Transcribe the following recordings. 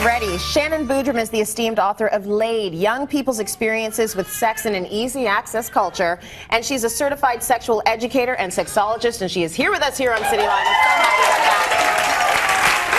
ready. Shannon Boodram is the esteemed author of Laid, Young People's Experiences with Sex in an Easy Access Culture. And she's a certified sexual educator and sexologist, and she is here with us here on Cityline. I'm so happy about that.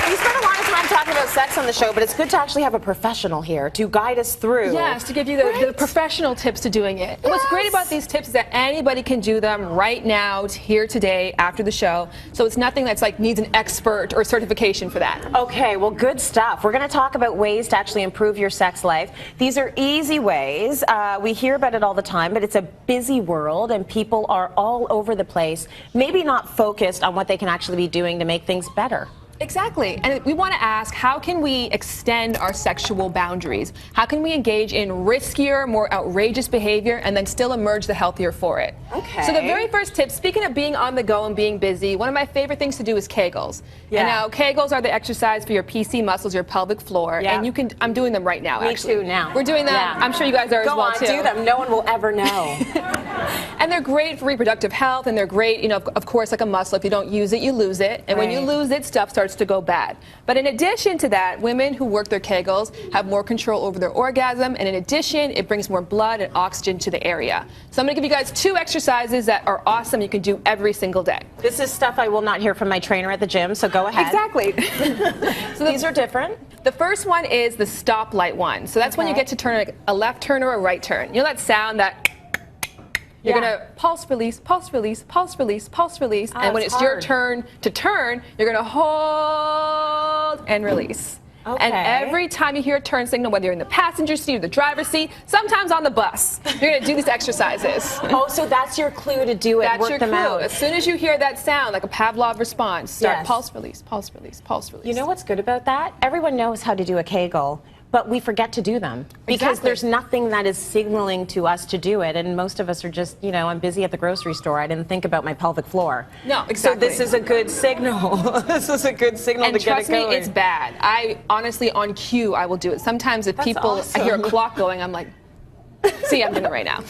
We spent a lot of time talking about sex on the show, but it's good to actually have a professional here to guide us through. Yes, to give you the professional tips to doing it. Yes. What's great about these tips is that anybody can do them right now, here today, after the show. So it's nothing that's like needs an expert or certification for that. Okay, well, good stuff. We're going to talk about ways to actually improve your sex life. These are easy ways. We hear about it all the time, but it's a busy world and people are all over the place, maybe not focused on what they can actually be doing to make things better. Exactly. And we want to ask, how can we extend our sexual boundaries? How can we engage in riskier, more outrageous behavior and then still emerge the healthier for it? Okay. So the very first tip, speaking of being on the go and being busy, one of my favorite things to do is Kegels. Yeah. And now Kegels are the exercise for your PC muscles, your pelvic floor. Yeah. And you can, I'm doing them right now, actually. Me too, now. We're doing them. Yeah. I'm sure you guys are as well, too. Go on, do them. No one will ever know. And they're great for reproductive health, and they're great, you know, of course, like a muscle. If you don't use it, you lose it. And when you lose it, stuff starts to go bad. But in addition to that, women who work their Kegels have more control over their orgasm, and in addition, it brings more blood and oxygen to the area. So I'm going to give you guys 2 exercises that are awesome you can do every single day. This is stuff I will not hear from my trainer at the gym, so go ahead. Exactly. So these are different? The first one is the stoplight one. So that's when you get to turn like a left turn or a right turn. You know that sound that you're going to pulse release, pulse release, pulse release, pulse release. And when it's your turn to turn, you're going to hold and release. Okay. And every time you hear a turn signal, whether you're in the passenger seat or the driver's seat, sometimes on the bus, you're going to do these exercises. Oh, so that's your clue to do it, that's work your them clue. out. As soon as you hear that sound, like a Pavlov response, start pulse release, pulse release, pulse release. You know what's good about that? Everyone knows how to do a Kegel, but we forget to do them because there's nothing that is signaling to us to do it, and most of us are just, you know, I'm busy at the grocery store. I didn't think about my pelvic floor. No, exactly. So this is a good signal. This is a good signal to get it going. And trust me, it's bad. I honestly, on cue, I will do it. Sometimes if people, I hear a clock going, I'm like, see, I'm doing it right now.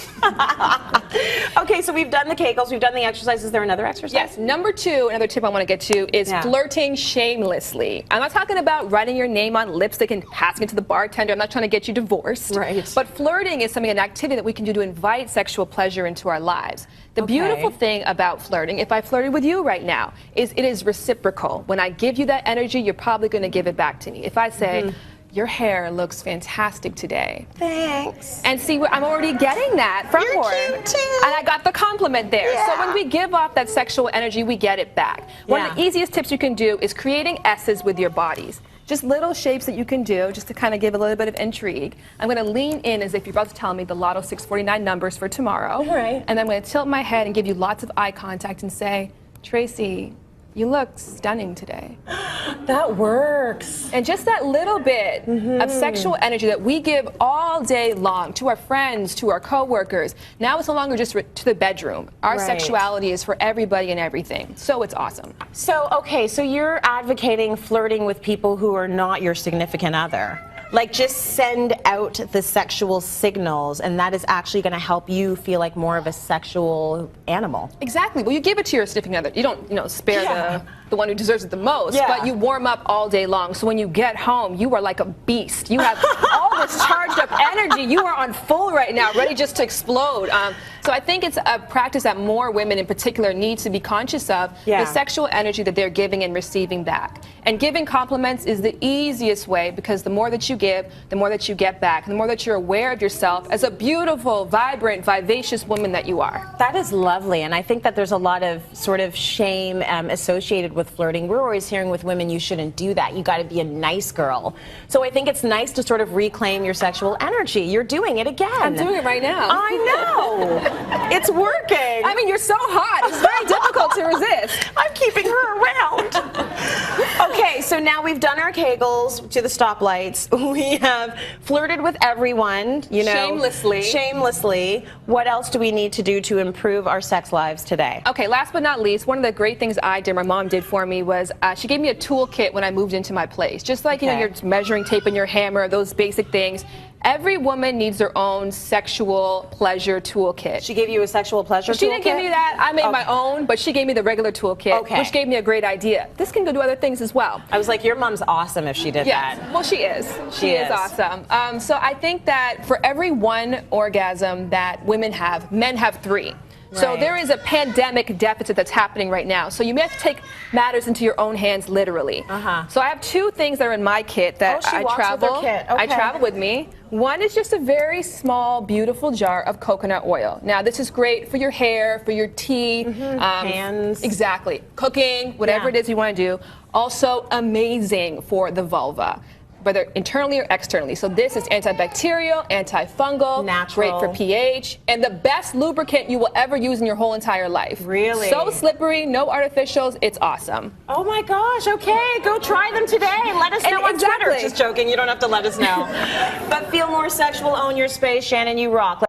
Okay, so we've done the Kegels, we've done the exercises. Is there another exercise? Yes. Number 2, another tip I want to get to is flirting shamelessly. I'm not talking about writing your name on lipstick and passing it to the bartender. I'm not trying to get you divorced. Right. But flirting is something, an activity that we can do to invite sexual pleasure into our lives. The beautiful thing about flirting, if I flirted with you right now, is it is reciprocal. When I give you that energy, you're probably going to give it back to me. If I say, your hair looks fantastic today. Thanks. And see, I'm already getting that from her. You're cute too. And I got the compliment there. Yeah. So when we give off that sexual energy, we get it back. One of the easiest tips you can do is creating S's with your bodies. Just little shapes that you can do just to kind of give a little bit of intrigue. I'm going to lean in as if you're about to tell me the Lotto 649 numbers for tomorrow. All right. And then I'm going to tilt my head and give you lots of eye contact and say, Tracy, you look stunning today. That works. And just that little bit of sexual energy that we give all day long to our friends, to our coworkers. Now it's no longer just to the bedroom. Our sexuality is for everybody and everything. So it's awesome. So, okay, so you're advocating flirting with people who are not your significant other. Like, just send out the sexual signals, and that is actually going to help you feel like more of a sexual animal. Exactly. Well, you give it to your significant other. You don't, you know, spare the one who deserves it the most, but you warm up all day long. So when you get home, you are like a beast. You have all this charged up energy. You are on full right now, ready just to explode. So I think it's a practice that more women in particular need to be conscious of, the sexual energy that they're giving and receiving back. And giving compliments is the easiest way, because the more that you give, the more that you get back, and the more that you're aware of yourself as a beautiful, vibrant, vivacious woman that you are. That is lovely, and I think that there's a lot of sort of shame associated with flirting. We're always hearing with women, you shouldn't do that. You got to be a nice girl. So I think it's nice to sort of reclaim your sexual energy. You're doing it again. I'm doing it right now. I know. It's working. I mean, you're so hot. It's very difficult to resist. I'm keeping her around. Okay, so now we've done our Kegels to the stoplights. We have flirted with everyone, you know. Shamelessly. Shamelessly. What else do we need to do to improve our sex lives today? Okay, last but not least, one of the great things I did, my mom did for me, was she gave me a toolkit when I moved into my place. Just like, you know, your measuring tape and your hammer, those basic things. Every woman needs their own sexual pleasure toolkit. She gave you a sexual pleasure toolkit? She didn't give me that. I made my own, but she gave me the regular toolkit, which gave me a great idea. This can go do other things as well. I was like, your mom's awesome if she did that. Well, she is. She is awesome. So I think that for every one orgasm that women have, men have 3. So there is a pandemic deficit that's happening right now. So you may have to take matters into your own hands literally. So I have 2 things that are in my kit that I travel. I travel with me. One is just a very small, beautiful jar of coconut oil. Now this is great for your hair, for your teeth, hands. Exactly. Cooking, whatever it is you want to do. Also amazing for the vulva, whether internally or externally. So this is antibacterial, antifungal, natural, great for pH, and the best lubricant you will ever use in your whole entire life. Really? So slippery, no artificials, it's awesome. Oh my gosh, okay, go try them today. Let us know on Twitter. Just joking, you don't have to let us know. But feel more sexual, own your space. Shannon, you rock.